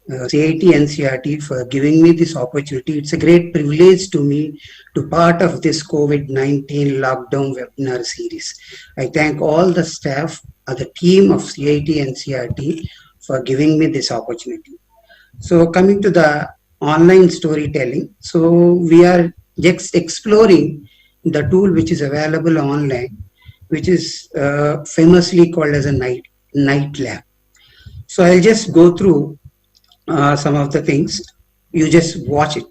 CIT NCRT for giving me this opportunity. It's a great privilege to me to part of this COVID-19 lockdown webinar series. I thank all the staff, the team of CIT NCRT for giving me this opportunity. So coming to the online storytelling, so we are just exploring the tool which is available online, which is famously called as a night lab. So I'll just go through some of the things. You just watch it.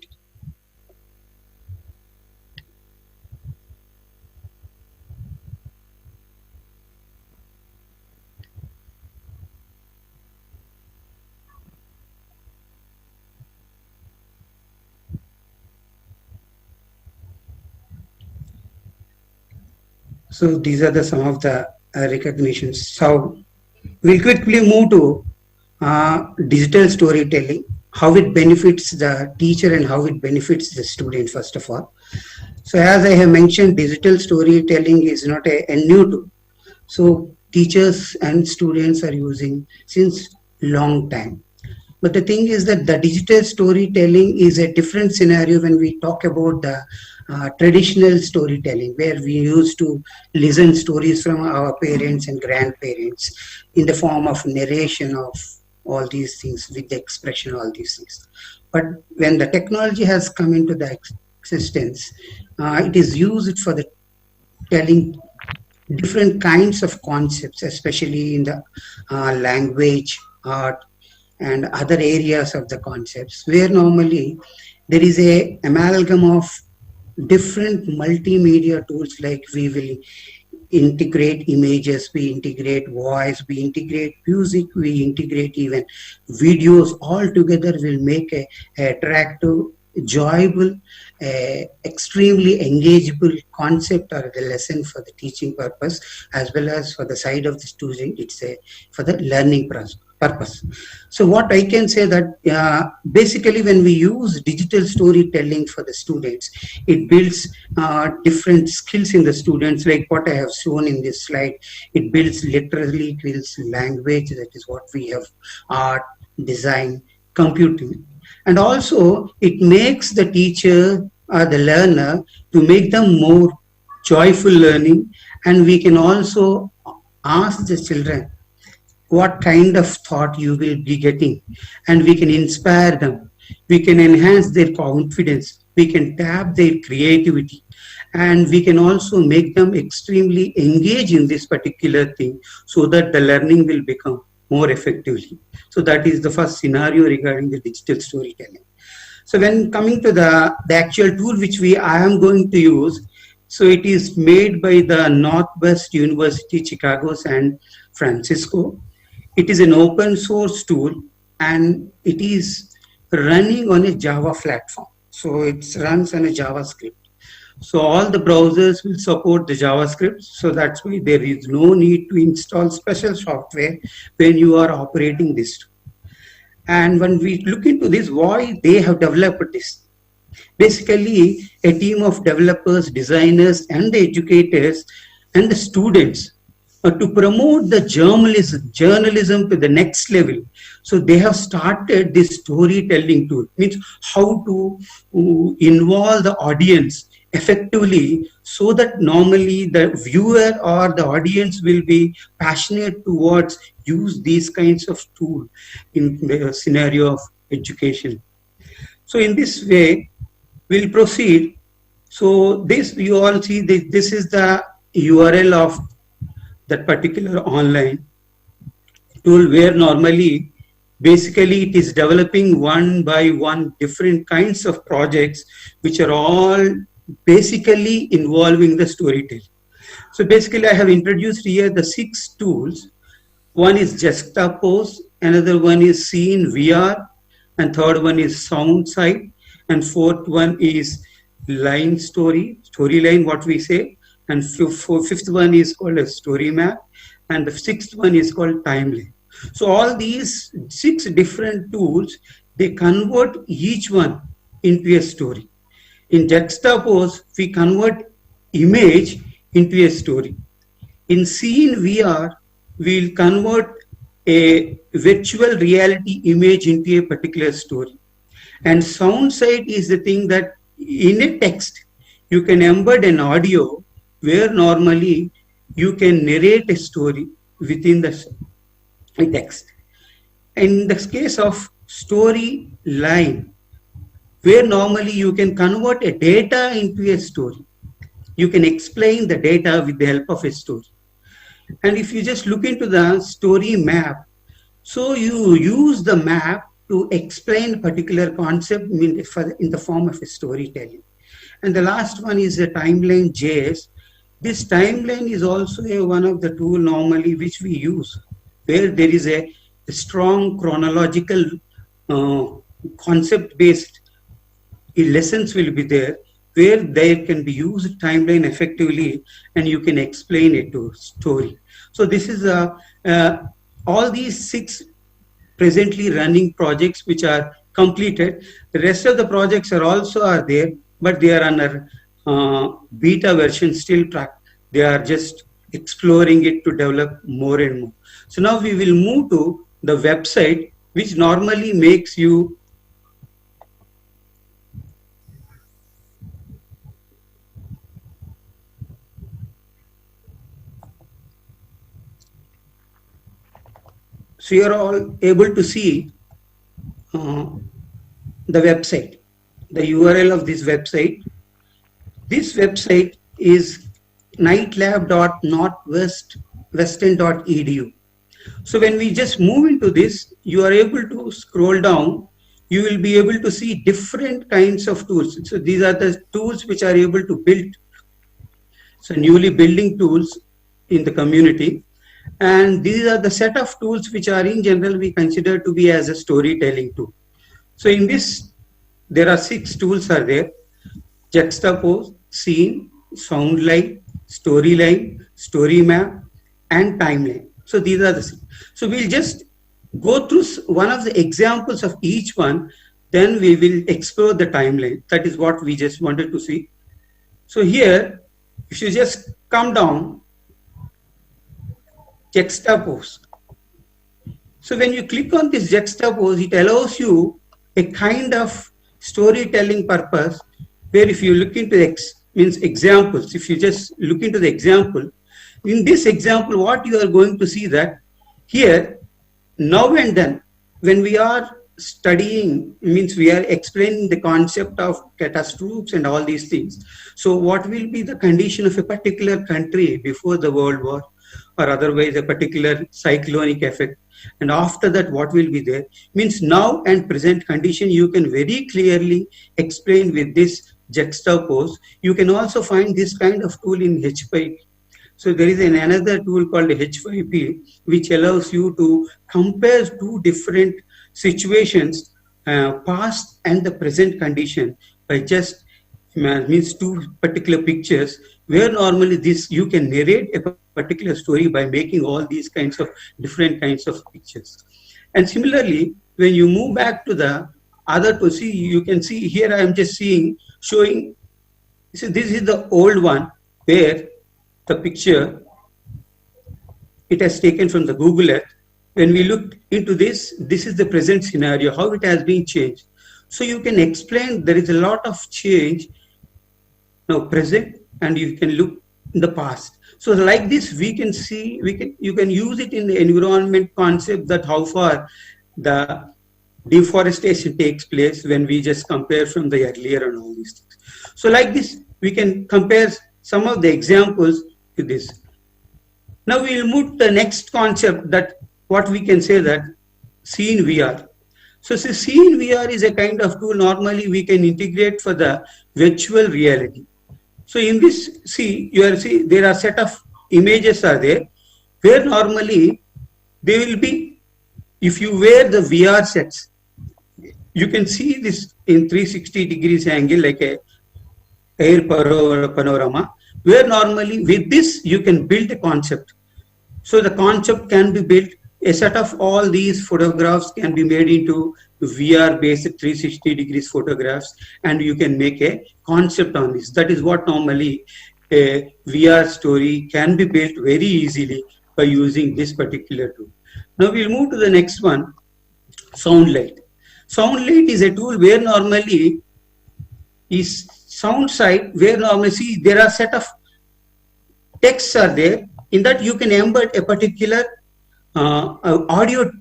So these are the some of the recognitions. So we'll quickly move to digital storytelling, how it benefits the teacher and how it benefits the student, first of all. So as I have mentioned, digital storytelling is not a new tool. So teachers and students are using since long time. But the thing is that the digital storytelling is a different scenario when we talk about the traditional storytelling, where we used to listen stories from our parents and grandparents in the form of narration of all these things with the expression, all these things. But when the technology has come into the existence, it is used for the telling different kinds of concepts, especially in the language, art, and other areas of the concepts, where normally there is a amalgam of different multimedia tools, like we will integrate images, we integrate voice, we integrate music, we integrate even videos. All together will make a attractive, enjoyable, extremely engageable concept or the lesson for the teaching purpose, as well as for the side of the student. It's a for the learning purpose. So what I can say that basically when we use digital storytelling for the students, it builds different skills in the students, like what I have shown in this slide. It builds literally, it builds language, that is what we have, art, design, computing. And also it makes the teacher or the learner to make them more joyful learning. And we can also ask the children what kind of thought you will be getting, and we can inspire them, we can enhance their confidence, we can tap their creativity, and we can also make them extremely engaged in this particular thing, so that the learning will become more effectively. So that is the first scenario regarding the digital storytelling. So when coming to the actual tool which I am going to use, so it is made by the Northwest University, Chicago, San Francisco. It is an open source tool, and it is running on a Java platform. So it runs on a JavaScript. So all the browsers will support the JavaScript. So that's why there is no need to install special software when you are operating this tool. And when we look into this, why they have developed this, basically a team of developers, designers, and the educators and the students to promote the journalism to the next level. So they have started this storytelling tool, means how to involve the audience effectively, so that normally the viewer or the audience will be passionate towards use these kinds of tool in the scenario of education. So in this way, we'll proceed. So this, you all see, this is the URL of that particular online tool, where normally basically it is developing one by one different kinds of projects which are all basically involving the storytelling. So basically I have introduced here the 6 tools. One is Juxtapose, another one is Scene VR, and third one is Soundside, and fourth one is Storyline, what we say, and fifth one is called a Story Map, and the sixth one is called Timeline. So all these 6 different tools, they convert each one into a story. In Juxtapose, we convert image into a story. In Scene VR, we'll convert a virtual reality image into a particular story. And sound side is the thing that in a text, you can embed an audio where normally you can narrate a story within the text. In the case of story line, where normally you can convert a data into a story. You can explain the data with the help of a story. And if you just look into the story map, so you use the map to explain particular concept in the form of a storytelling. And the last one is the timeline JS. This timeline is also one of the tool normally which we use, where there is a strong chronological concept-based lessons will be there, where they can be used timeline effectively, and you can explain it to story. So this is all these 6 presently running projects which are completed. The rest of the projects are there, but they are under beta version still track. They are just exploring it to develop more and more. So now we will move to the website, which normally makes you so you are all able to see the website, the URL of this website. This website is nightlab.northwestern.edu. So when we just move into this, you are able to scroll down. You will be able to see different kinds of tools. So these are the tools which are able to build. So newly building tools in the community. And these are the set of tools which are in general we consider to be as a storytelling tool. So in this, there are 6 tools are there: juxtapose, scene, soundline, storyline, story map, and timeline. So these are the 6. So we'll just go through one of the examples of each one, then we will explore the timeline. That is what we just wanted to see. So here, if you just come down, juxtapose. So when you click on this juxtapose, it allows you a kind of storytelling purpose, where if you look into examples, if you just look into the example, in this example, what you are going to see that here, now and then, when we are studying, means we are explaining the concept of catastrophes and all these things. So what will be the condition of a particular country before the World War, or otherwise a particular cyclonic effect, and after that what will be there, means now and present condition you can very clearly explain with this juxtapose. You can also find this kind of tool in H5P. So there is another tool called H5P, which allows you to compare 2 different situations, past and the present condition, by just means 2 particular pictures, where normally this you can narrate a particular story by making all these kinds of different kinds of pictures. And similarly, when you move back to the other to see, you can see here I am just showing. So this is the old one, where the picture it has taken from the Google Earth. When we look into this, this is the present scenario, how it has been changed. So you can explain there is a lot of change now present, and you can look in the past. So like this, we can see, you can use it in the environment concept, that how far the deforestation takes place when we just compare from the earlier and all these things. So like this, we can compare some of the examples to this. Now we will move to the next concept, that what we can say that scene VR. So scene VR is a kind of tool normally we can integrate for the virtual reality. So in this, there are set of images are there, where normally they will be, if you wear the VR sets, you can see this in 360 degrees angle, like a air panorama, where normally with this you can build a concept. So the concept can be built, a set of all these photographs can be made into VR based 360 degrees photographs, and you can make a concept on this. That is what normally a VR story can be built very easily by using this particular tool. Now we'll move to the next one, Soundlight. Soundlight is a tool where normally is sound side, where normally see there are set of texts are there. In that you can embed a particular audio.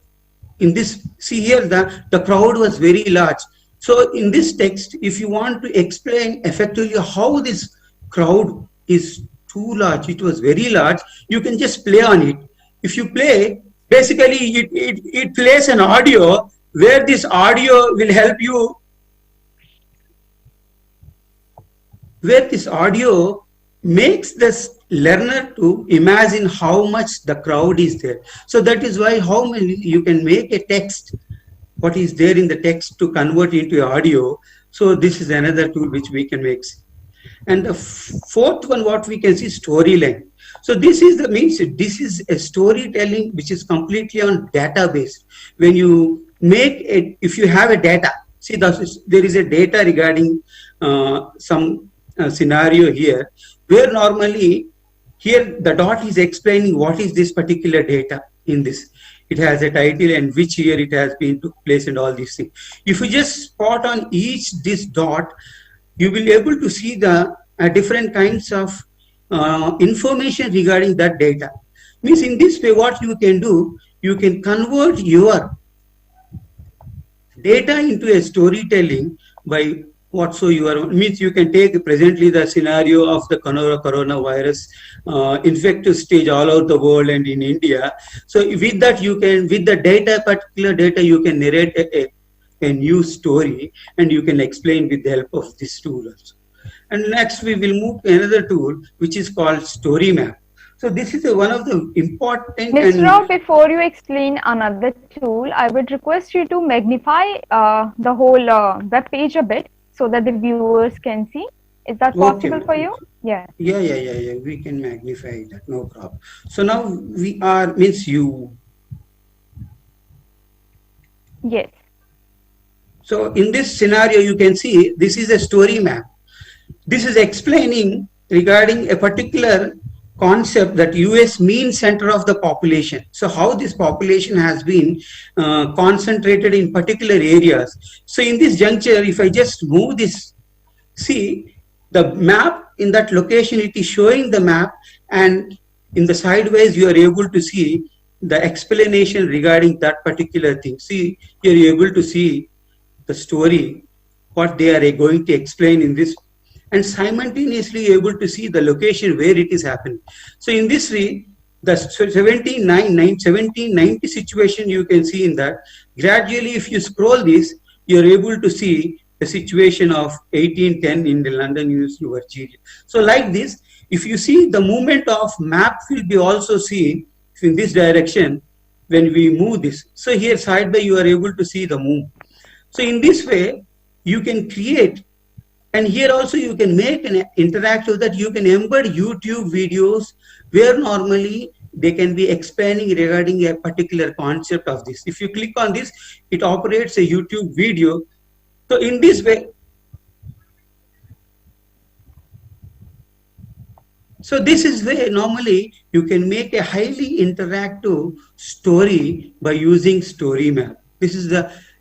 In this, see here the crowd was very large. So in this text, if you want to explain effectively how this crowd is too large, it was very large, you can just play on it. If you play, basically it plays an audio where this audio will help you, where this audio makes this learner to imagine how much the crowd is there. So that is why how many you can make a text, what is there in the text to convert into audio. So this is another tool which we can make. And the fourth one, what we can see, storyline. So this is the means, this is a storytelling which is completely on database. When you make it, if you have a data, see there is a data regarding some scenario here, where normally here the dot is explaining what is this particular data in this. It has a title and which year it has been took place and all these things. If you just spot on each this dot, you will be able to see the different kinds of information regarding that data. Means in this way, what you can do, you can convert your data into a storytelling by means you can take presently the scenario of the coronavirus infective stage all over the world and in India. So with that you can, with the data, particular data, you can narrate a new story and you can explain with the help of this tool also. And next we will move to another tool which is called Story Map. So this is one of the important. Mr. Rao, before you explain another tool, I would request you to magnify the whole web page a bit, so that the viewers can see. Is that possible for you? Yeah. Yeah. We can magnify that, no problem. So now we are, means you. Yes. So in this scenario, you can see this is a story map. This is explaining regarding a particular concept, that US mean center of the population. So how this population has been concentrated in particular areas. So in this juncture, if I just move this, see the map in that location, it is showing the map, and in the sideways you are able to see the explanation regarding that particular thing. See, you're able to see the story, what they are going to explain in this, and simultaneously able to see the location where it is happening. So in this way, the 1790 situation you can see in that. Gradually, if you scroll this, you're able to see the situation of 1810 in the London University of Virginia. So like this, if you see the movement of map will be also seen in this direction when we move this. So here side by you are able to see the move. So in this way, you can create. And here also you can make an interactive, that you can embed YouTube videos where normally they can be expanding regarding a particular concept of this. If you click on this, it operates a YouTube video. So in this way, so this is where normally you can make a highly interactive story by using Story Map. This is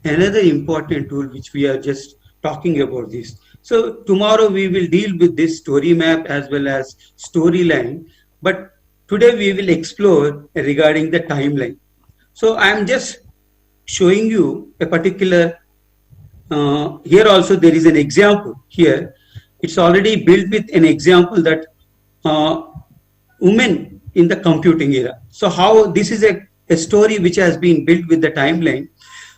another important tool which we are just talking about this. So tomorrow we will deal with this story map as well as storyline, but today we will explore regarding the timeline. So I am just showing you a particular, here also there is an example here. It's already built with an example that women in the computing era. So how this is a story which has been built with the timeline.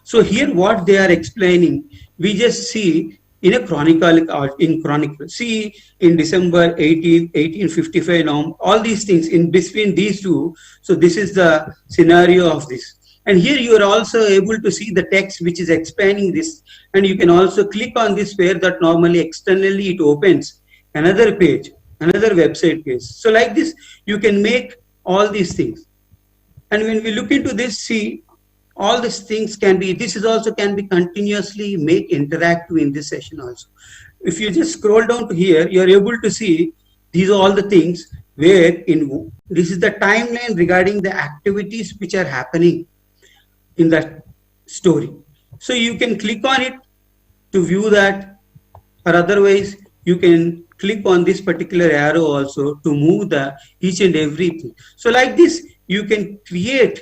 So here what they are explaining, we just see in a chronicle. See, in December 1855, now all these things in between these two. So this is the scenario of this. And here you are also able to see the text which is expanding this. And you can also click on this where that normally externally it opens another page, another website page. So like this, you can make all these things. And when we look into this, see, all these things can be, this is also can be continuously make interactive in this session also. If you just scroll down to here, you're able to see these are all the things where in this is the timeline regarding the activities which are happening in that story. So you can click on it to view that, or otherwise you can click on this particular arrow also to move the each and everything. So like this, you can create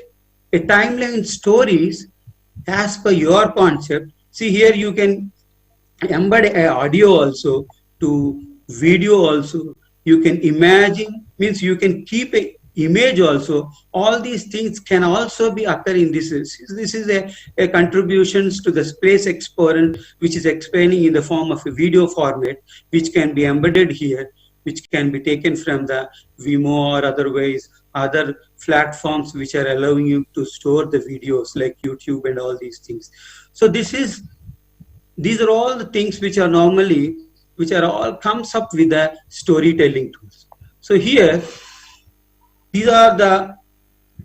a timeline stories as per your concept. See here, you can embed a audio also to video also. You can imagine, means you can keep a image also. All these things can also be occurring. This is a contributions to the space explorer, which is explaining in the form of a video format, which can be embedded here, which can be taken from the Vimeo or otherwise other platforms which are allowing you to store the videos like YouTube and all these things. So these are all the things which are normally, which are all comes up with the storytelling tools. So here, these are the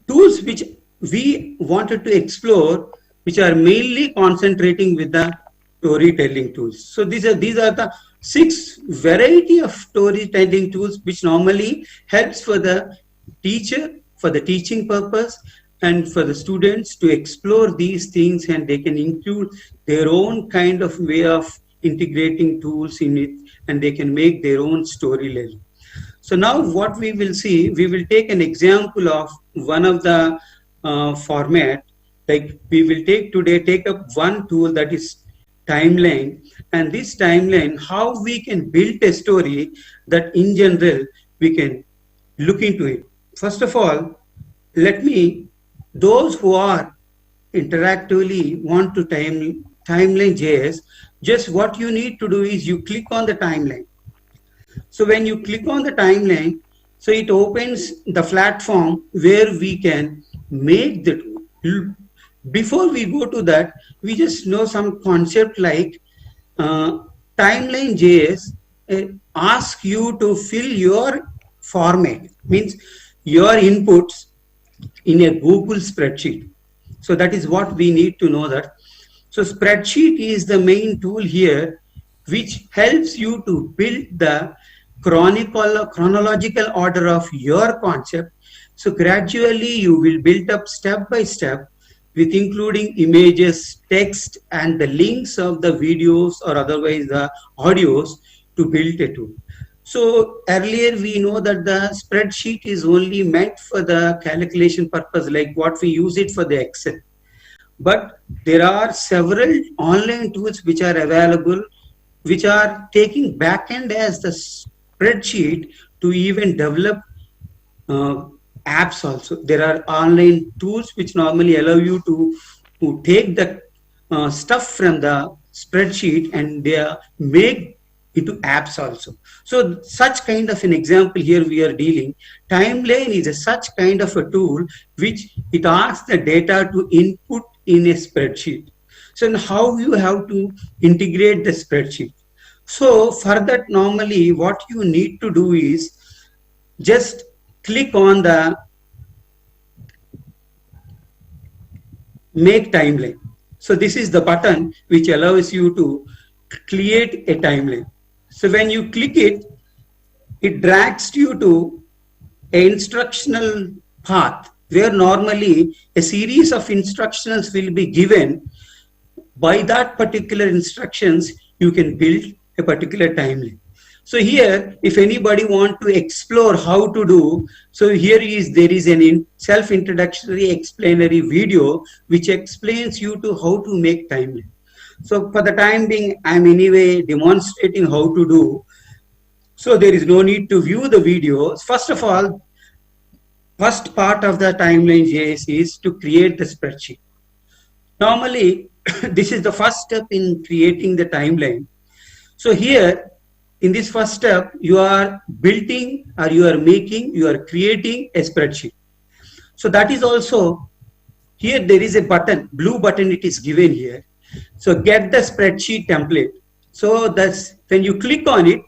tools which we wanted to explore, which are mainly concentrating with the storytelling tools. So these are the 6 variety of storytelling tools which normally helps for the teacher, for the teaching purpose, and for the students to explore these things, and they can include their own kind of way of integrating tools in it, and they can make their own storytelling. So now what we will see, we will take an example of one of the format. Like we will take up one tool, that is timeline, and this timeline, how we can build a story that in general we can look into it. First of all, let me, those who are interactively want to timeline JS, just what you need to do is you click on the timeline. So when you click on the timeline, so it opens the platform where we can make the tool. Before we go to that, we just know some concept like timeline JS asks you to fill your format, means your inputs in a Google spreadsheet. So that is what we need to know that. So spreadsheet is the main tool here, which helps you to build the chronological order of your concept. So gradually you will build up step by step with including images, text, and the links of the videos or otherwise the audios to build a tool. So earlier we know that the spreadsheet is only meant for the calculation purpose, like what we use it for the Excel. But there are several online tools which are available, which are taking backend as the spreadsheet to even develop apps also. There are online tools which normally allow you to take the stuff from the spreadsheet and they make into apps also. So such kind of an example here we are dealing. Timeline is such kind of a tool which it asks the data to input in a spreadsheet. So how you have to integrate the spreadsheet. So for that, normally what you need to do is just click on the make timeline. So this is the button which allows you to create a timeline. So when you click it, it drags you to an instructional path where normally a series of instructions will be given. By that particular instructions, you can build a particular timeline. So here, if anybody want to explore how to do, so there is an self-introductory explanatory video which explains you to how to make timeline. So for the time being, I'm anyway demonstrating how to do. So there is no need to view the videos. First of all, first part of the timeline JS is to create the spreadsheet. Normally, this is the first step in creating the timeline. So here, in this first step, you are building or you are creating a spreadsheet. So that is also, here there is a button, blue button it is given here. So get the spreadsheet template. So that's when you click on it,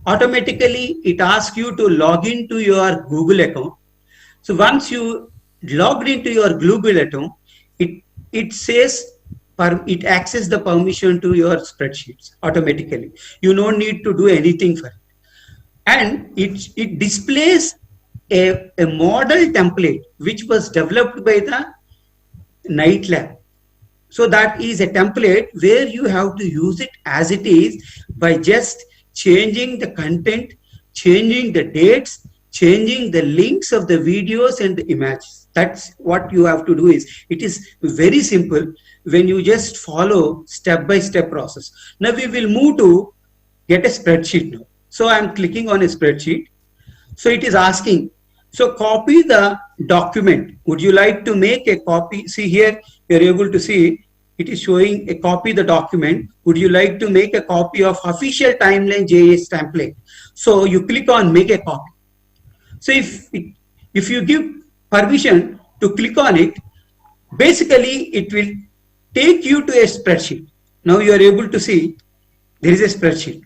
automatically it asks you to log into your Google account. So once you logged into your Google account, it says it access the permission to your spreadsheets automatically. You don't need to do anything for it. And it displays a model template which was developed by the Night Lab. So that is a template where you have to use it as it is by just changing the content, changing the dates, changing the links of the videos and the images. That's what you have to do. Is it is very simple when you just follow step by step process. Now we will move to get a spreadsheet now. So I'm clicking on a spreadsheet. So it is asking, so copy the document. Would you like to make a copy? See here, you're able to see it is showing a copy the document. Would you like to make a copy of official timeline JS template? So you click on make a copy. So if you give permission to click on it, basically it will take you to a spreadsheet. Now you are able to see there is a spreadsheet.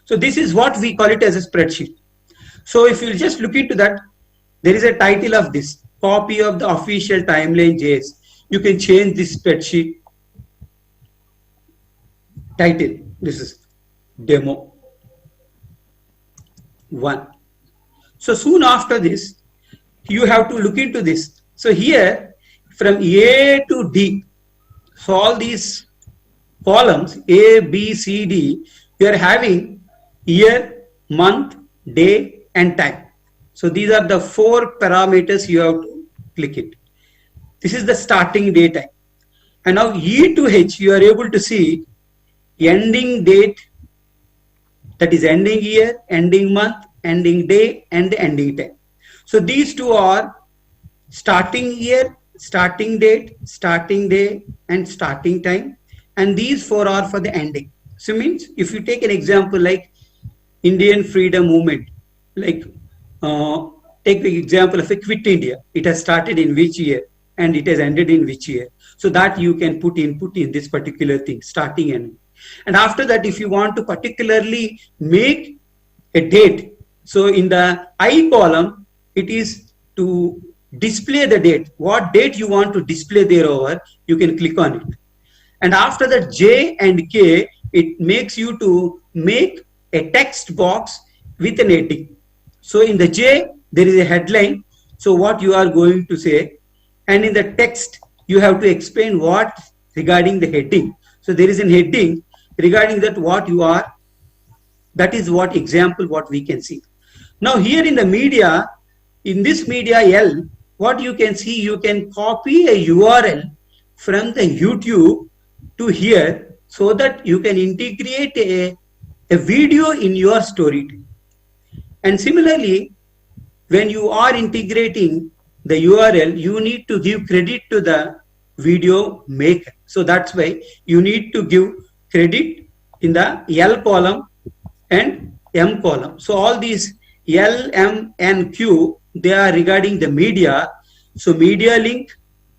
So this is what we call it as a spreadsheet. So if you just look into that, there is a title of this, copy of the official timeline JS. You can change this spreadsheet title. This is demo 1. So soon after this, you have to look into this. So here from A to D, so all these columns A, B, C, D, you are having year, month, day and time. So these are the 4 parameters you have to click it. This is the starting day time. And now E to H, you are able to see ending date, that is ending year, ending month, ending day and the ending time. So these 2 are starting year, starting date, starting day and starting time. And these 4 are for the ending. So means if you take an example like Indian freedom movement, like take the example of a Quit India. It has started in which year and it has ended in which year. So that you can put input in this particular thing, starting and. And after that, if you want to particularly make a date, so in the I column, it is to display the date. What date you want to display there over, you can click on it. And after that J and K, it makes you to make a text box with an heading. So in the J, there is a headline. So what you are going to say, and in the text, you have to explain what regarding the heading. So there is an heading regarding that what you are, that is what example what we can see. Now here in the media, in this media L, what you can see, you can copy a URL from the YouTube to here so that you can integrate a video in your story. And similarly, when you are integrating the URL, you need to give credit to the video maker. So that's why you need to give credit in the L column and M column. So all these L, M, and Q, they are regarding the media. So media link,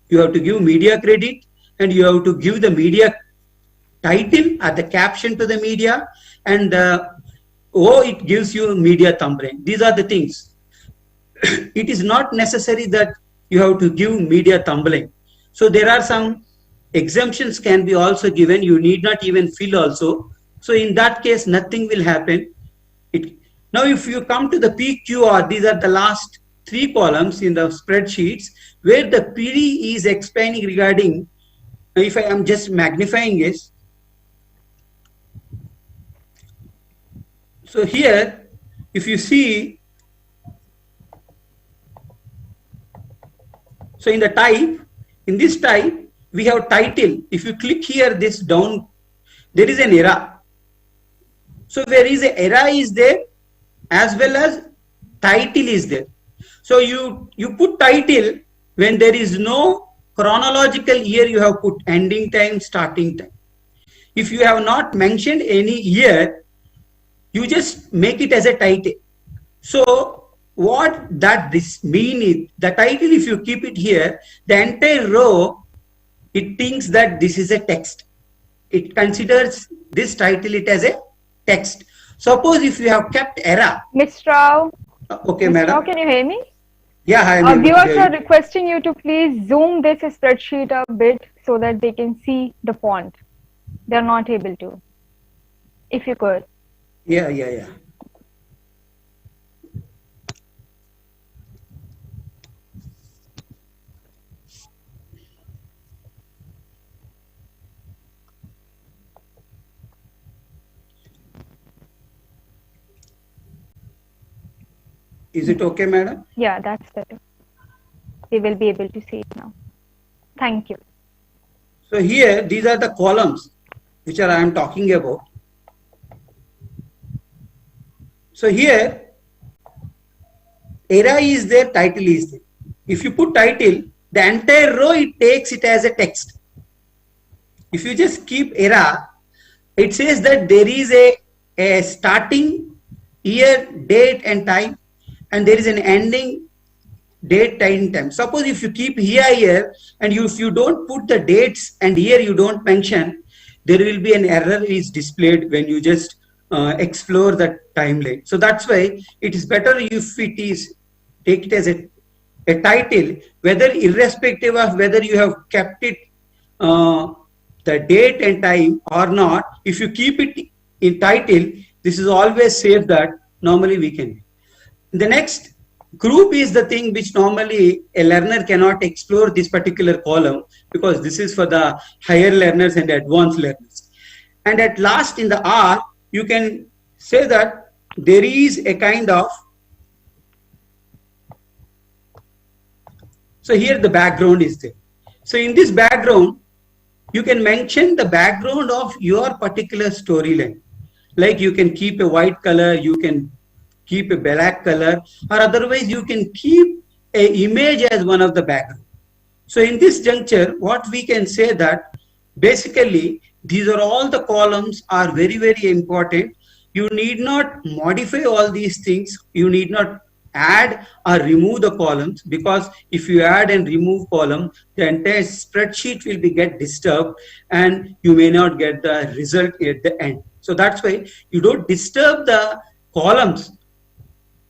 you have to give media credit and you have to give the media title or the caption to the media, and O, it gives you media thumbnail. These are the things. It is not necessary that you have to give media thumbnail. So there are some exemptions can be also given. You need not even fill also. So in that case, nothing will happen. Now, if you come to the PQR, these are the last 3 columns in the spreadsheets where the PD is explaining regarding, if I am just magnifying this. So here, if you see, so in the type, in this type, we have title. If you click here, this down, there is an era. So where is the era is there, as well as title is there. So you put title when there is no chronological year, you have put ending time, starting time. If you have not mentioned any year, you just make it as a title. So what that this mean is, the title, if you keep it here, the entire row, it thinks that this is a text. It considers this title it as a text. Suppose if you have kept era. Mr. Rao. Okay, Mr. madam. Rao, can you hear me? Yeah, I am. Viewers are requesting you to please zoom this spreadsheet a bit so that they can see the font. They're not able to. If you could. Yeah. Is it okay, madam? Yeah, that's better. We will be able to see it now. Thank you. So here, these are the columns which I am talking about. So here, era is there, title is there. If you put title, the entire row, it takes it as a text. If you just keep era, it says that there is a starting year, date and time, and there is an ending date, time. Suppose if you keep here and if you don't put the dates and year you don't mention, there will be an error is displayed when you just explore the timeline. So that's why it is better if it is take it as a title, whether irrespective of whether you have kept it the date and time or not. If you keep it in title, this is always safe that normally we can. The next group is the thing which normally a learner cannot explore this particular column, because this is for the higher learners and advanced learners. And at last in the R, you can say that there is a kind of, so here the background is there. So in this background, you can mention the background of your particular storyline. Like you can keep a white color, you can keep a black color, or otherwise you can keep a image as one of the background. So in this juncture, what we can say that basically these are all the columns are very, very important. You need not modify all these things. You need not add or remove the columns, because if you add and remove column, the entire spreadsheet will be get disturbed and you may not get the result at the end. So that's why you don't disturb the columns,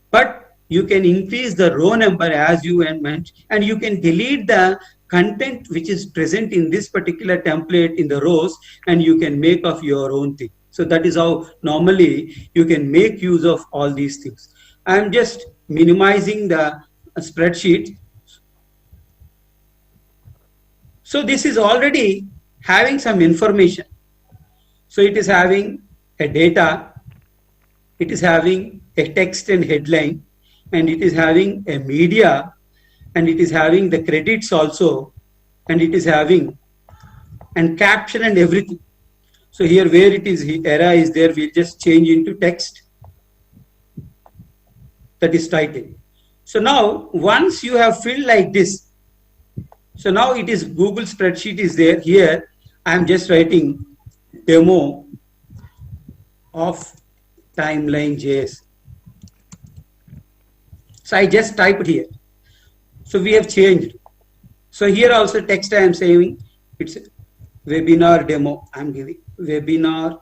but you can increase the row number as you mentioned, and you can delete the content which is present in this particular template in the rows, and you can make of your own thing. So that is how normally you can make use of all these things. I'm just minimizing the spreadsheet. So this is already having some information. So it is having a data, it is having a text and headline, and it is having a media, and it is having the credits also, and it is having and caption and everything. So here where it is era is there, we'll just change into text. That is title. So now once you have filled like this, so now it is Google spreadsheet is there. Here I am just writing demo of timeline.js. So I just typed here. So we have changed. So here also text I am saying it's webinar demo. I am giving webinar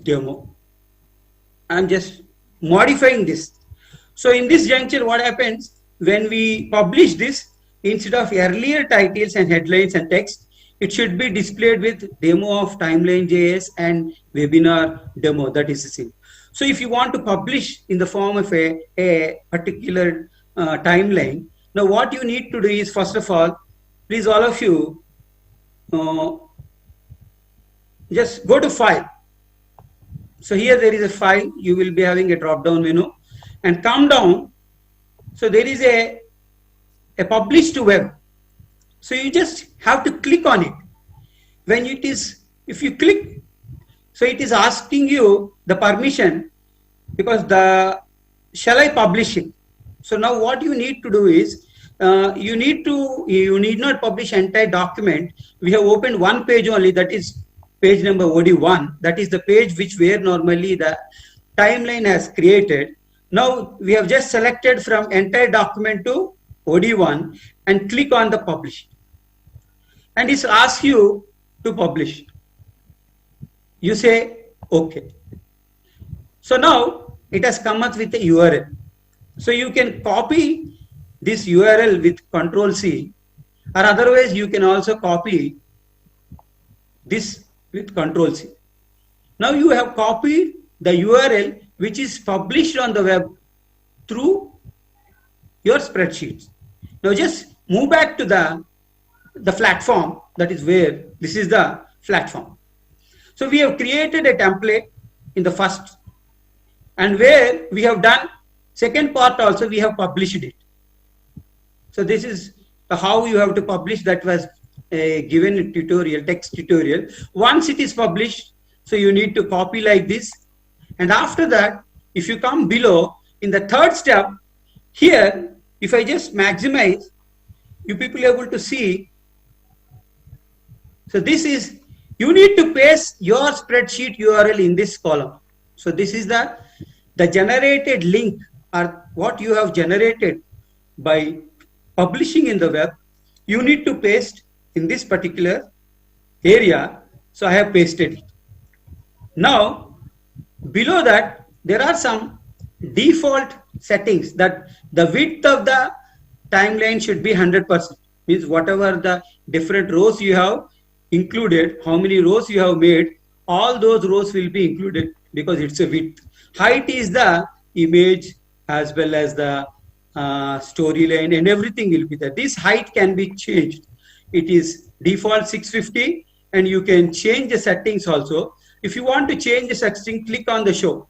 demo. I am just modifying this. So in this juncture, what happens when we publish this, instead of earlier titles and headlines and text, it should be displayed with demo of timeline.js and webinar demo. That is the same. So if you want to publish in the form of a particular timeline, now what you need to do is, first of all, please all of you just go to file. So here there is a file, you will be having a drop down menu and come down. So there is a publish to web. So you just have to click on it. When it is, if you click, so it is asking you the permission, because shall I publish it? So now what you need to do is, you need not publish entire document. We have opened one page only, that is page number OD1. That is the page where normally the timeline has created. Now we have just selected from entire document to OD1 and click on the publish. And it asks you to publish. You say okay. So now it has come up with a URL. So you can copy this URL with Control+C, or otherwise you can also copy this with Control+C. Now you have copied the URL which is published on the web through your spreadsheets. Now just move back to the platform. That is where this is the platform. So we have created a template in the first, and where we have done Second part also we have published it. So this is how you have to publish. That was a given tutorial, text tutorial. Once it is published, so you need to copy like this. And after that, if you come below in the third step, here, if I just maximize, you people are able to see. So this is, you need to paste your spreadsheet URL in this column. So this is the generated link, or what you have generated by publishing in the web. You need to paste in this particular area. So I have pasted it. Now, below that, there are some default settings that the width of the timeline should be 100%. Means whatever the different rows you have included, how many rows you have made, all those rows will be included because it's a width. Height is the image as well as the storyline, and everything will be there. This height can be changed. It is default 650, and you can change the settings also. If you want to change the setting, click on the show.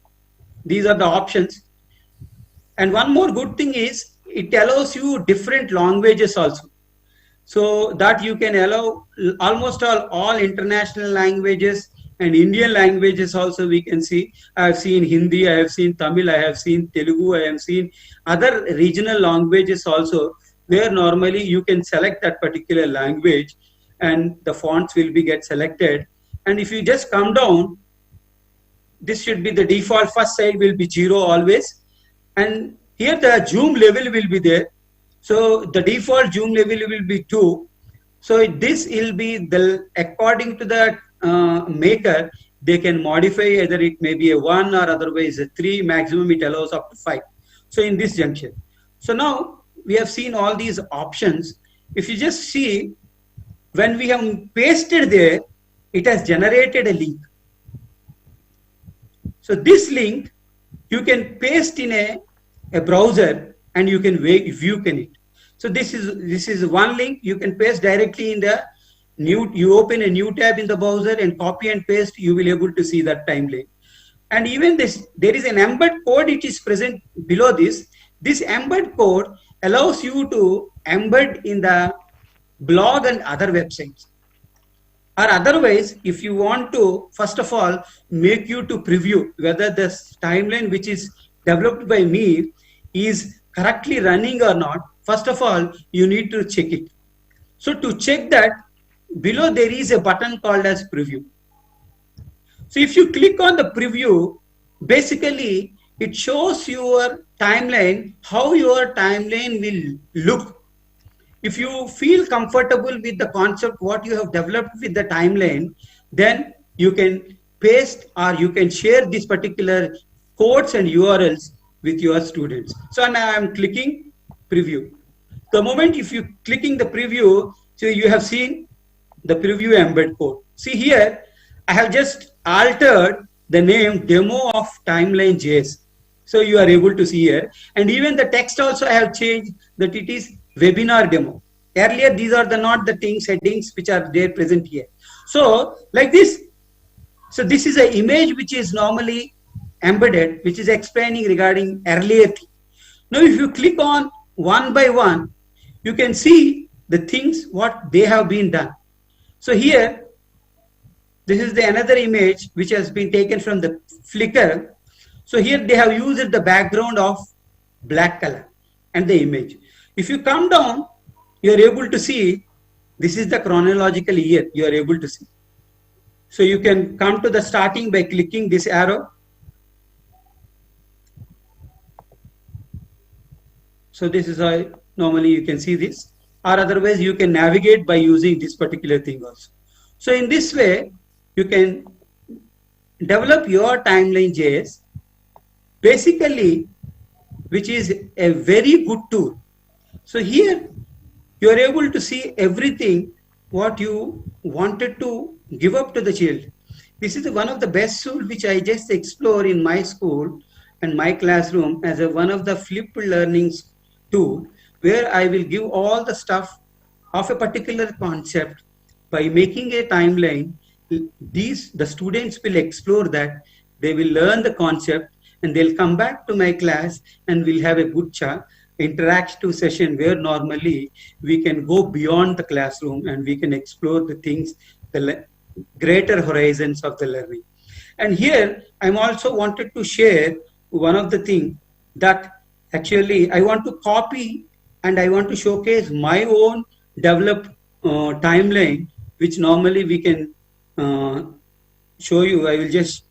These are the options. And one more good thing is it allows you different languages also. So that you can allow almost all international languages and Indian languages also we can see. I have seen Hindi, I have seen Tamil, I have seen Telugu, I have seen other regional languages also, where normally you can select that particular language and the fonts will be get selected. And if you just come down, this should be the default. First side will be 0 always. And here the zoom level will be there. So the default zoom level will be 2. So this will be the, according to the maker, they can modify either it may be a 1 or otherwise a 3, maximum it allows up to 5. So in this junction. So now we have seen all these options. If you just see, when we have pasted there, it has generated a link. So this link you can paste in a browser and you can view it. So this is one link you can paste directly in the new. You open a new tab in the browser and copy and paste. You will able to see that timeline. And even this, there is an embed code. It is present below this. This embed code allows you to embed in the blog and other websites. Or otherwise, if you want to, first of all, make you to preview whether this timeline which is developed by me is correctly running or not. First of all, you need to check it. So to check that, below there is a button called as preview. So if you click on the preview, basically it shows your timeline, how your timeline will look. If you feel comfortable with the concept, what you have developed with the timeline, then you can paste or you can share these particular codes and URLs with your students. So now I am clicking preview. The moment if you clicking the preview, so you have seen the preview embed code. See here, I have just altered the name demo of timeline.js. So you are able to see here. And even the text also I have changed that it is webinar demo. Earlier, these are not the things, headings which are there present here. So like this, so this is an image which is normally embedded, which is explaining regarding earlier thing. Now, if you click on one by one, you can see the things what they have been done. So here, this is another image which has been taken from the Flickr. So here they have used the background of black color and the image. If you come down, you are able to see this is the chronological year you are able to see. So you can come to the starting by clicking this arrow. So this is how normally you can see this, or otherwise you can navigate by using this particular thing also. So in this way, you can develop your timeline.js, basically, which is a very good tool. So here you are able to see everything what you wanted to give up to the child. This is one of the best tools which I just explore in my school and my classroom as one of the flipped learning tool, where I will give all the stuff of a particular concept by making a timeline. The students will explore that, they will learn the concept, and they'll come back to my class and we'll have a good chat interactive session where normally we can go beyond the classroom and we can explore the things, greater horizons of the learning. And here I'm also wanted to share one of the things that actually I want to copy and I want to showcase my own developed timeline, which normally we can show you. I will just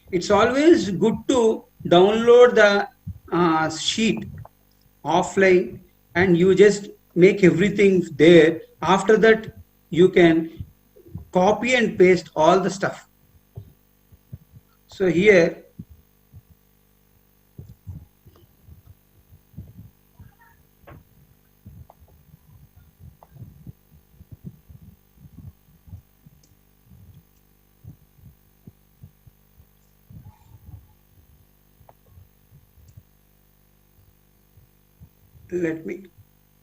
it's always good to download the sheet offline and you just make everything there. After that, you can copy and paste all the stuff. So here,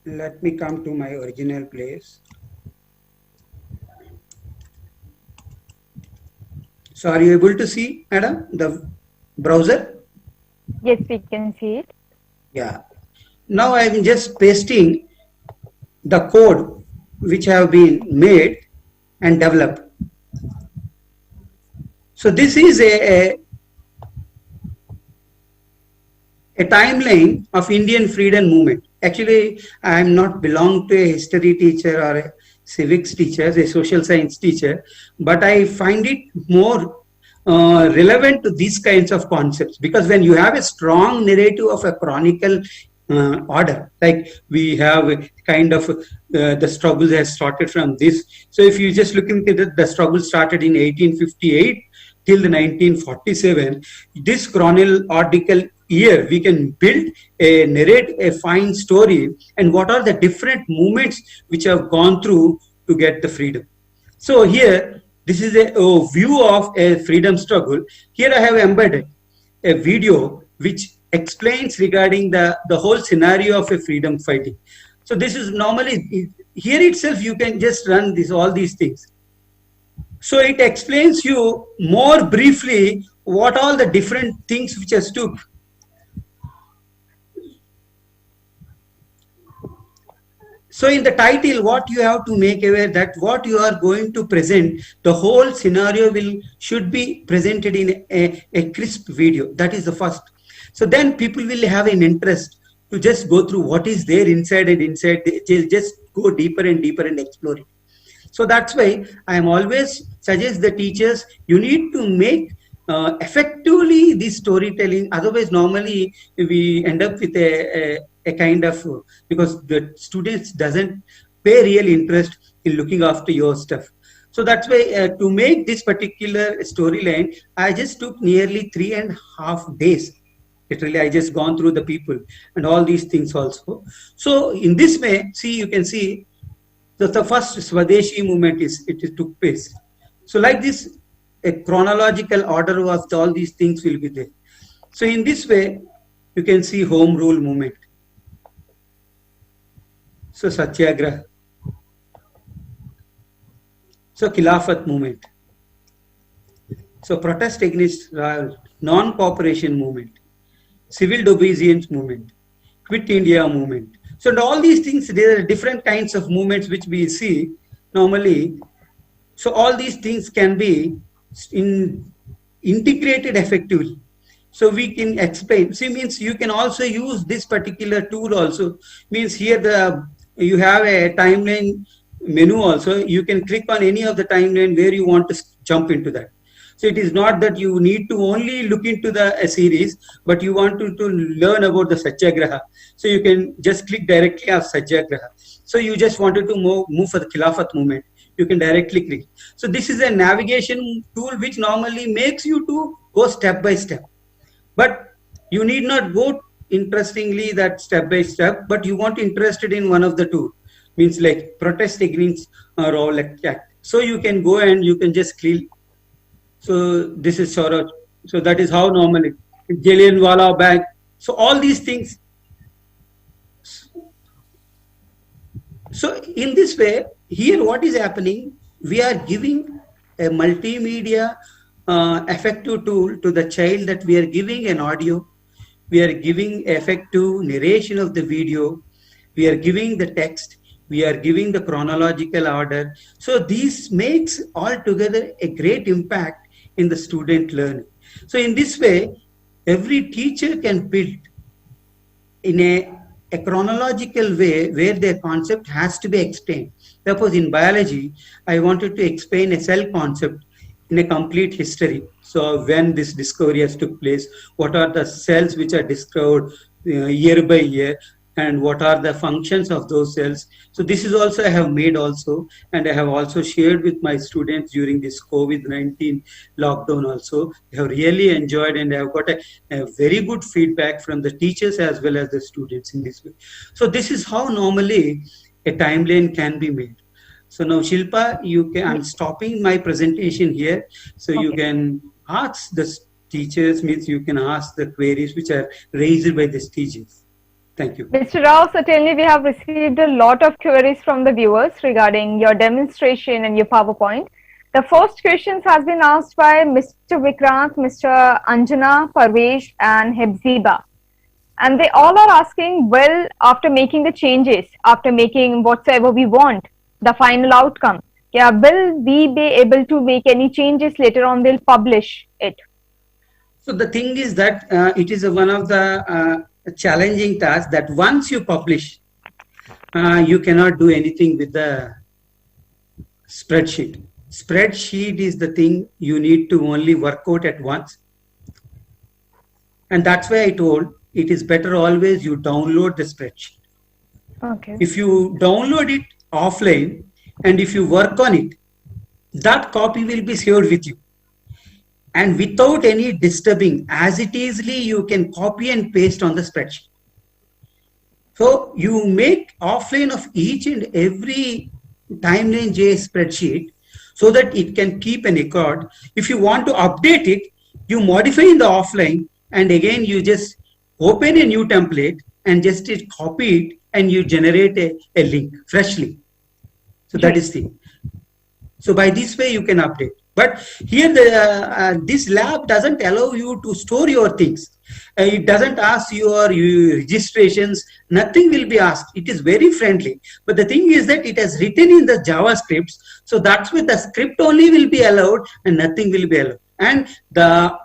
let me come to my original place. So are you able to see, madam, the browser? Yes, we can see it. Yeah. Now I'm just pasting the code which have been made and developed. So this is a timeline of Indian freedom movement. Actually, I am not belong to a history teacher or a civics teacher, a social science teacher, but I find it more relevant to these kinds of concepts, because when you have a strong narrative of a chronicle order, like we have a kind of the struggle has started from this. So if you just look into the struggle started in 1858 till the 1947, this chronological year we can build a narrate a fine story and what are the different movements which have gone through to get the freedom. So here this is a view of a freedom struggle. Here I have embedded a video which explains regarding the whole scenario of a freedom fighting. So this is normally here itself you can just run this all these things. So it explains you more briefly what all the different things which has took. So in the title, what you have to make aware that what you are going to present, the whole scenario should be presented in a crisp video. That is the first. So then people will have an interest to just go through what is there inside and inside. They'll just go deeper and deeper and explore it. So that's why I am always suggest the teachers, you need to make effectively this storytelling. Otherwise, normally we end up with a kind of, because the students doesn't pay real interest in looking after your stuff. So that's why to make this particular storyline, I just took nearly 3.5 days. Literally, I just gone through the people and all these things also. So in this way, see, you can see that the first Swadeshi movement it took place. So like this, a chronological order of all these things will be there. So in this way, you can see Home Rule movement. So Satyagraha. So Khilafat movement. So protest against non-cooperation movement. Civil disobedience movement. Quit India movement. So all these things, there are different kinds of movements which we see normally. So all these things can be integrated effectively. So we can explain. See, means you can also use this particular tool also. Means here you have a timeline menu also. You can click on any of the timeline where you want to jump into that. So it is not that you need to only look into the series, but you want to learn about the Satyagraha. So you can just click directly on Satyagraha. So you just wanted to move for the Khilafat movement. You can directly click. So this is a navigation tool which normally makes you to go step by step. But you need not go interestingly that step by step, but you want interested in one of the two. means like protest against Rowlatt Act. So you can go and you can just click. So this is Swaraj. So that is how normally Jallianwala Bagh. So all these things. So in this way, here what is happening? We are giving a multimedia effective tool to the child, that we are giving an audio, we are giving effective narration of the video, we are giving the text, we are giving the chronological order. So this makes altogether a great impact in the student learning. So in this way, every teacher can build in a chronological way where the concept has to be explained. Suppose in biology, I wanted to explain a cell concept in a complete history. So when this discovery has took place, what are the cells which are discovered year by year, and what are the functions of those cells. So this is also I have made also, and I have also shared with my students during this COVID-19 lockdown also. They have really enjoyed, and I have got a very good feedback from the teachers as well as the students in this way. So this is how normally a timeline can be made. So now Shilpa, you can, I'm stopping my presentation here. So you can ask the teachers, means you can ask the queries which are raised by the teachers. Thank you. Mr. Rao, certainly we have received a lot of queries from the viewers regarding your demonstration and your PowerPoint. The first questions has been asked by Mr. Vikrant, Mr. Anjana, Parvesh and Hebziba. And they all are asking, well, after making the changes, after making whatsoever we want, the final outcome, yeah, will we be able to make any changes later on? They'll publish it. So the thing is that it is one of the challenging tasks, that once you publish, you cannot do anything with the spreadsheet. Spreadsheet is the thing you need to only work out at once. And that's why I told it is better always you download the spreadsheet. Okay. If you download it offline and if you work on it, that copy will be saved with you. And without any disturbing, as it easily you can copy and paste on the spreadsheet. So you make offline of each and every timeline.js spreadsheet so that it can keep an record. If you want to update it, you modify in the offline, and again you just open a new template and just copy it, and you generate a link freshly. So that is the. So by this way you can update. But here this lab doesn't allow you to store your things. It doesn't ask your registrations. Nothing will be asked. It is very friendly. But the thing is that it has written in the JavaScripts. So that's why the script only will be allowed and nothing will be allowed. And the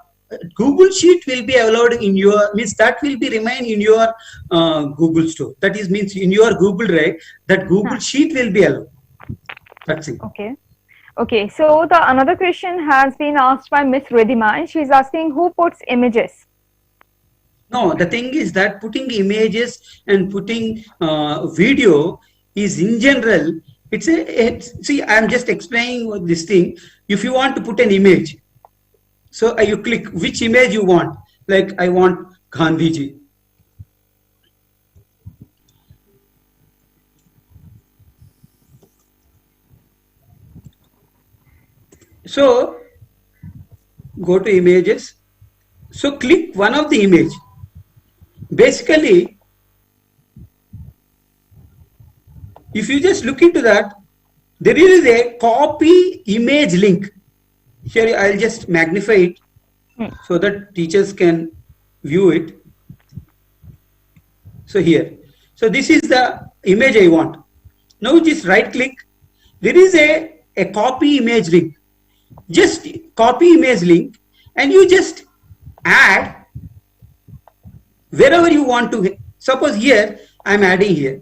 Google Sheet will be allowed in your, means that will be remain in your Google Store. That is means in your Google Drive, that Google Sheet will be allowed. That's it. Okay. Okay, so the another question has been asked by Miss Ridhima, and she's asking who puts images? No, the thing is that putting images and putting video is in general, see, I'm just explaining this thing. If you want to put an image, so you click which image you want. Like I want Gandhiji. So go to images. So click one of the image. Basically, if you just look into that, there is a copy image link. Here I'll just magnify it so that teachers can view it. So here. So this is the image I want. Now just right click. There is a copy image link. Just copy image link and you just add wherever you want to. Suppose here I'm adding here.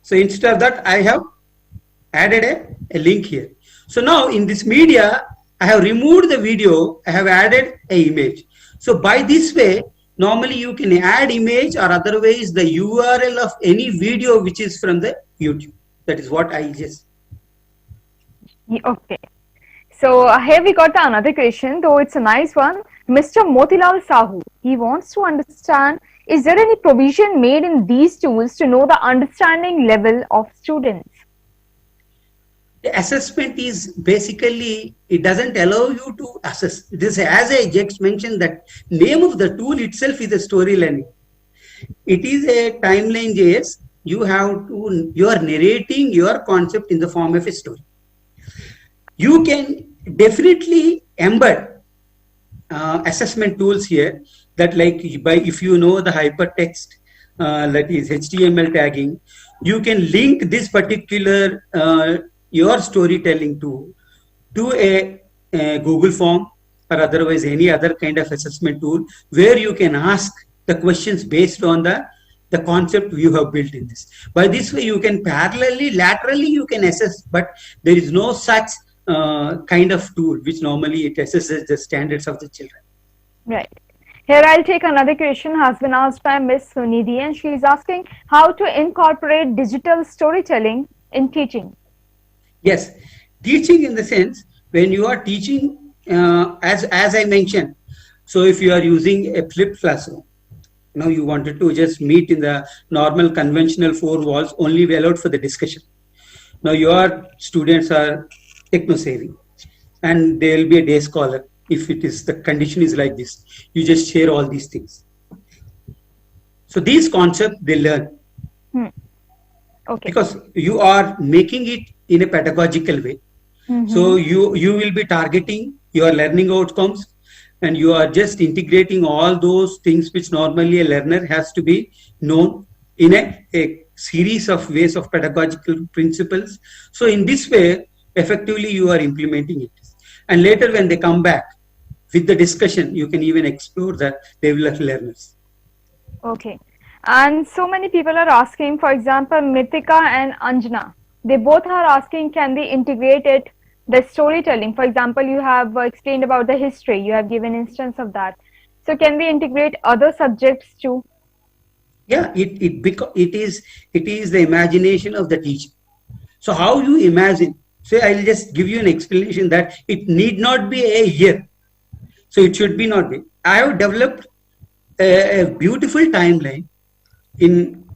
So instead of that, I have added a link here. So now in this media, I have removed the video, I have added a image. So by this way, normally you can add image, or otherwise the URL of any video which is from the YouTube. That is what I just. Okay. So here we got another question, though it's a nice one. Mr. Motilal Sahu, he wants to understand Is there any provision made in these tools to know the understanding level of students? The assessment is basically, it doesn't allow you to assess. This, as I just mentioned, that name of the tool itself is a story learning. It is a timeline JS. You are narrating your concept in the form of a story. You can definitely embed assessment tools here, that like if you know the hypertext, that is HTML tagging, you can link this particular your storytelling to a Google form or otherwise any other kind of assessment tool, where you can ask the questions based on the concept you have built in this. By this way, you can parallelly, laterally, you can assess, but there is no such kind of tool which normally it assesses the standards of the children. Right. Here I'll take another question has been asked by Ms. Sunidhi, and she is asking how to incorporate digital storytelling in teaching. Yes, teaching in the sense, when you are teaching, as I mentioned, so if you are using a flipped classroom, now you wanted to just meet in the normal conventional four walls, only be allowed for the discussion. Now your students are techno savvy, and there will be a day scholar. If it is the condition is like this, you just share all these things. So these concepts they learn. Okay. Because you are making it in a pedagogical way. So you will be targeting your learning outcomes, and you are just integrating all those things which normally a learner has to be known in a series of ways of pedagogical principles. So in this way, effectively you are implementing it. And later when they come back with the discussion, you can even explore the level of learners. Okay. And so many people are asking, for example, Mithika and Anjana, they both are asking, can they integrate it, the storytelling? For example, you have explained about the history, you have given instance of that. So can we integrate other subjects too? Yeah, it is the imagination of the teacher. So how you imagine? So I'll just give you an explanation that it need not be a year. So it should be not be. I have developed a beautiful timeline in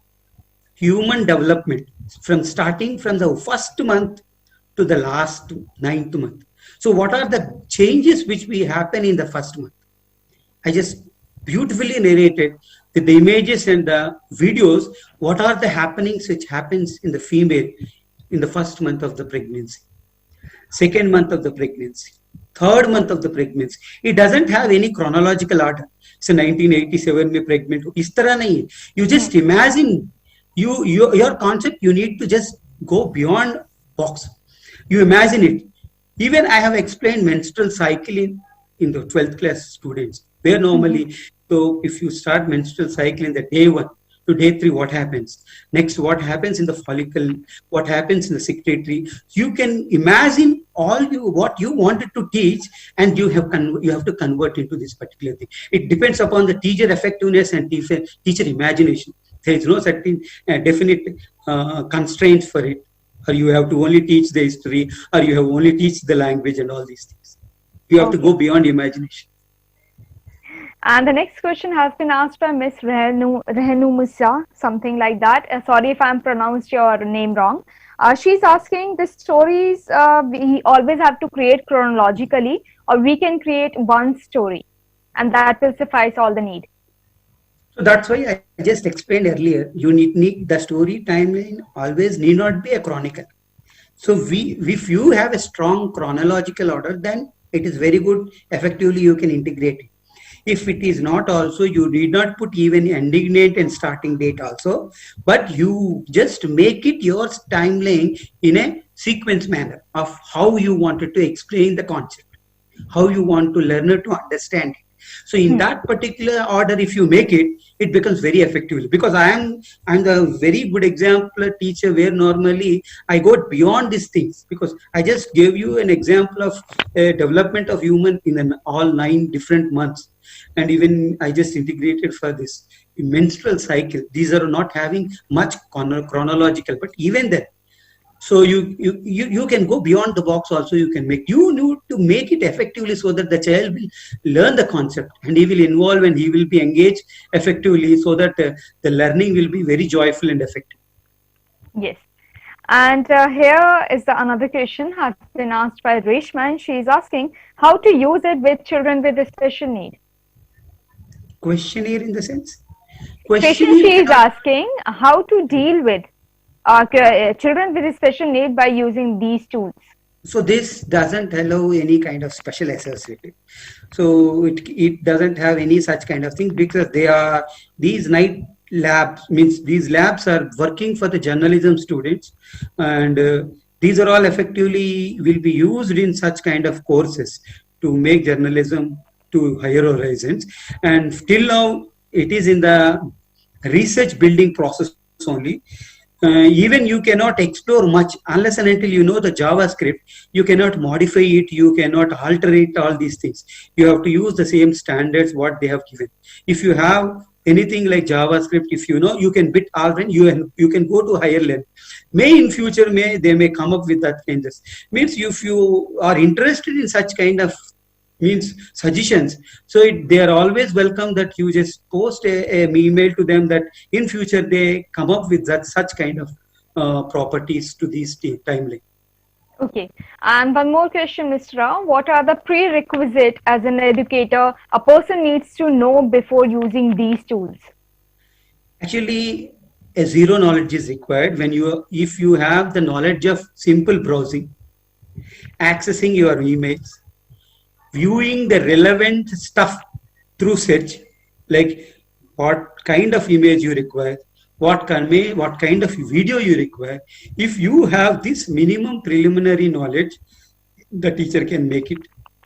human development from starting from the first month to the last 9th month. So what are the changes which will happen in the first month? I just beautifully narrated with the images and the videos, what are the happenings which happens in the female in the first month of the pregnancy, second month of the pregnancy, third month of the pregnancy. It doesn't have any chronological order. So 1987 में pregnant हो, इस तरह नहीं. You just imagine, your concept, you need to just go beyond box. You imagine it. Even I have explained menstrual cycle in the 12th class students, where normally, so if you start menstrual cycle in the day 1 to day 3, what happens? Next, what happens in the follicle? What happens in the secretory? You can imagine what you wanted to teach, and you have to convert into this particular thing. It depends upon the teacher effectiveness and teacher imagination. There is no certain definite constraints for it, or you have to only teach the history, or you have only teach the language and all these things. You have to go beyond imagination. And the next question has been asked by Miss Rehnu Musa, something like that. Sorry if I'm pronounced your name wrong. She's asking, the stories we always have to create chronologically, or we can create one story and that will suffice all the need. So that's why I just explained earlier, you need the story timeline always need not be a chronicle. So if you have a strong chronological order, then it is very good. Effectively, you can integrate it. If it is not also, you need not put even ending date and starting date also, but you just make it your timeline in a sequence manner of how you wanted to explain the concept, how you want to learner to understand it. So in that particular order, if you make it, it becomes very effective. Because I'm the very good example teacher where normally I go beyond these things, because I just gave you an example of development of human in all 9 different months. And even I just integrated for this menstrual cycle. These are not having much chronological, but even then, So you can go beyond the box also. You can make, you need to make it effectively so that the child will learn the concept and he will involve and he will be engaged effectively, so that the learning will be very joyful and effective. Yes. And here is the another question has been asked by Reshma, and she is asking how to use it with children with a special need. Questionnaire in the sense? Question she is asking how to deal with children with a special need by using these tools. So this doesn't allow any kind of special associated. So it doesn't have any such kind of thing, because they are, these night labs, means these labs are working for the journalism students, and these are all effectively will be used in such kind of courses to make journalism to higher horizons. And till now it is in the research building process only. Even you cannot explore much unless and until you know the JavaScript. You cannot modify it, you cannot alter it, all these things. You have to use the same standards what they have given. If you have anything like JavaScript, if you know, you can bit alter, you can go to higher level. May in future, they may come up with that changes. Means if you are interested in such kind of means suggestions, so they are always welcome that you just post a email to them that in future they come up with that such kind of properties to these timeline. Okay, and one more question, Mr. Rao. What are the prerequisite as an educator a person needs to know before using these tools? Actually, a zero knowledge is required when if you have the knowledge of simple browsing, accessing your emails, viewing the relevant stuff through search, like what kind of image you require, what kind of video you require. If you have this minimum preliminary knowledge, the teacher can make it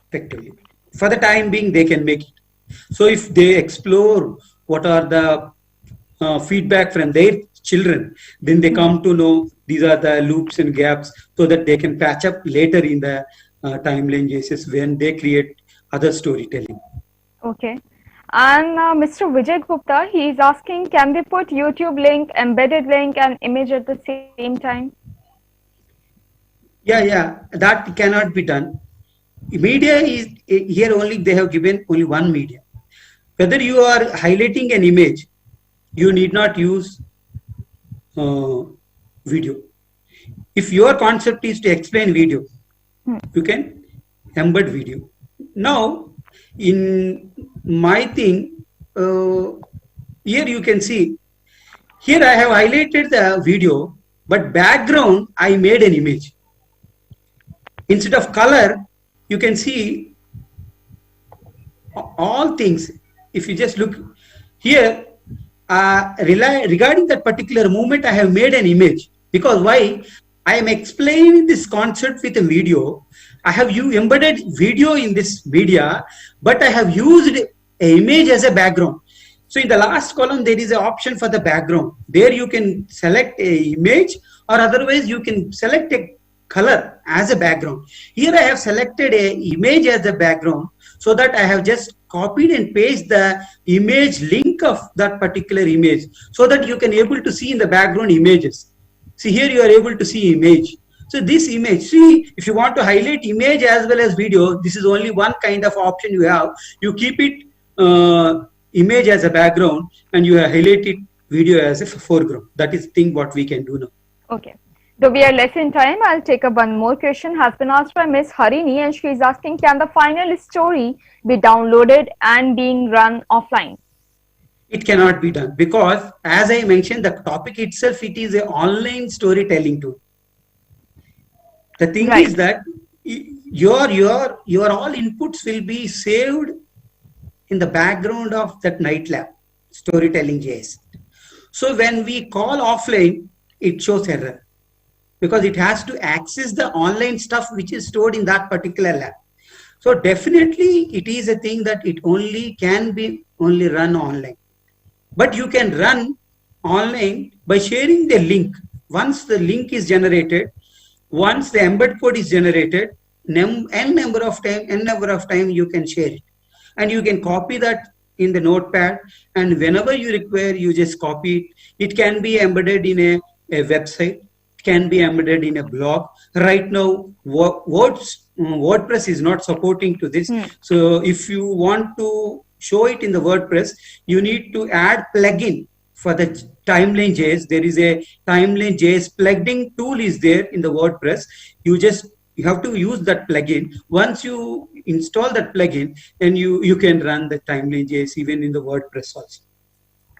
effectively. For the time being, they can make it. So if they explore what are the feedback from their children, then they come to know these are the loops and gaps, so that they can patch up later in the timeline cases when they create other storytelling. Okay. And Mr. Vijay Gupta, he is asking, can we put YouTube link, embedded link and image at the same time? Yeah, that cannot be done. Media is here only, they have given only one media. Whether you are highlighting an image, you need not use video. If your concept is to explain video, you can embed video. Now, in my thing, here you can see, here I have highlighted the video, but background I made an image. Instead of color, you can see all things. If you just look here, regarding that particular movement, I have made an image. Because why? I am explaining this concept with a video. I have embedded video in this media, but I have used an image as a background. So in the last column, there is an option for the background. There you can select a image, or otherwise you can select a color as a background. Here I have selected a image as a background, so that I have just copied and pasted the image link of that particular image, so that you can able to see in the background images. See, here you are able to see image. So this image, see, if you want to highlight image as well as video, this is only one kind of option you have. You keep it image as a background, and you highlight it video as a foreground. That is thing what we can do now. Okay. Though we are less in time, I'll take up one more question. Has been asked by Ms. Harini, and she is asking, can the final story be downloaded and being run offline? It cannot be done, because as I mentioned, the topic itself, it is an online storytelling tool. The thing is that your all inputs will be saved in the background of that night lab storytelling JS. So when we call offline, it shows error, because it has to access the online stuff which is stored in that particular lab. So definitely it is a thing that it only can be only run online. But you can run online by sharing the link. Once the link is generated, once the embed code is generated, n number of time you can share it. And you can copy that in the notepad, and whenever you require, you just copy it. It can be embedded in a website, can be embedded in a blog. Right now, WordPress is not supporting to this. So if you want to show it in the WordPress, you need to add plugin for the timeline JS. There is a timeline JS plugin tool is there in the WordPress. You have to use that plugin. Once you install that plugin, then you can run the timeline JS even in the WordPress also.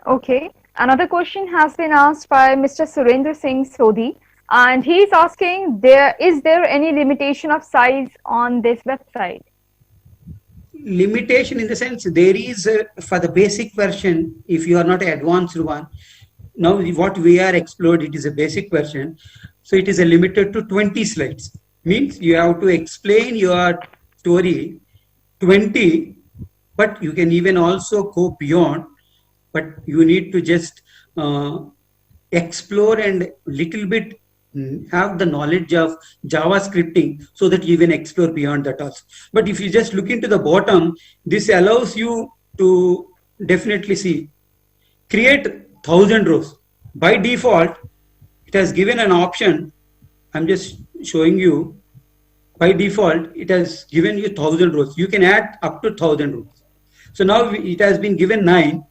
Okay. Another question has been asked by Mr. Surendra Singh Sodhi, and he is asking, is there any limitation of size on this website? Limitation in the sense there is for the basic version, if you are not an advanced one. Now what we are explored, it is a basic version, so it is a limited to 20 slides. Means you have to explain your story 20, but you can even also go beyond, but you need to just explore and little bit have the knowledge of JavaScripting so that you even explore beyond that also. But if you just look into the bottom, this allows you to definitely see, create 1,000 rows. By default, it has given an option. I'm just showing you. By default, it has given you 1,000 rows. You can add up to 1,000 rows. So now it has been given 9.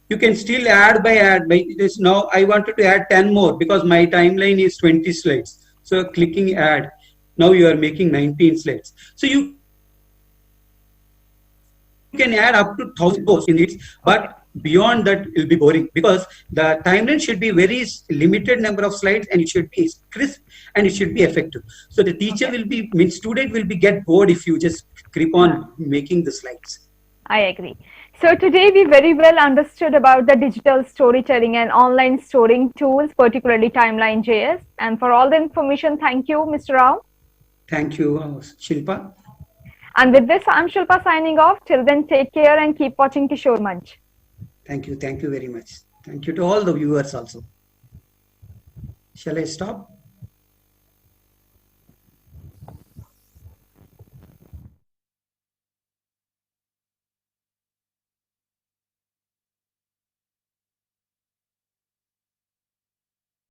You can still add by this. Now I wanted to add 10 more because my timeline is 20 slides. So clicking add, now you are making 19 slides. So you can add up to 1,000 posts in it, but beyond that it will be boring because the timeline should be very limited number of slides and it should be crisp and it should be effective. So the teacher student will be get bored if you just keep on making the slides. I agree. So today we very well understood about the digital storytelling and online storing tools, particularly Timeline JS. And for all the information, thank you, Mr. Rao. Thank you, Shilpa. And with this, I'm Shilpa signing off. Till then, take care and keep watching Kishore Manch. Thank you. Thank you very much. Thank you to all the viewers also. Shall I stop?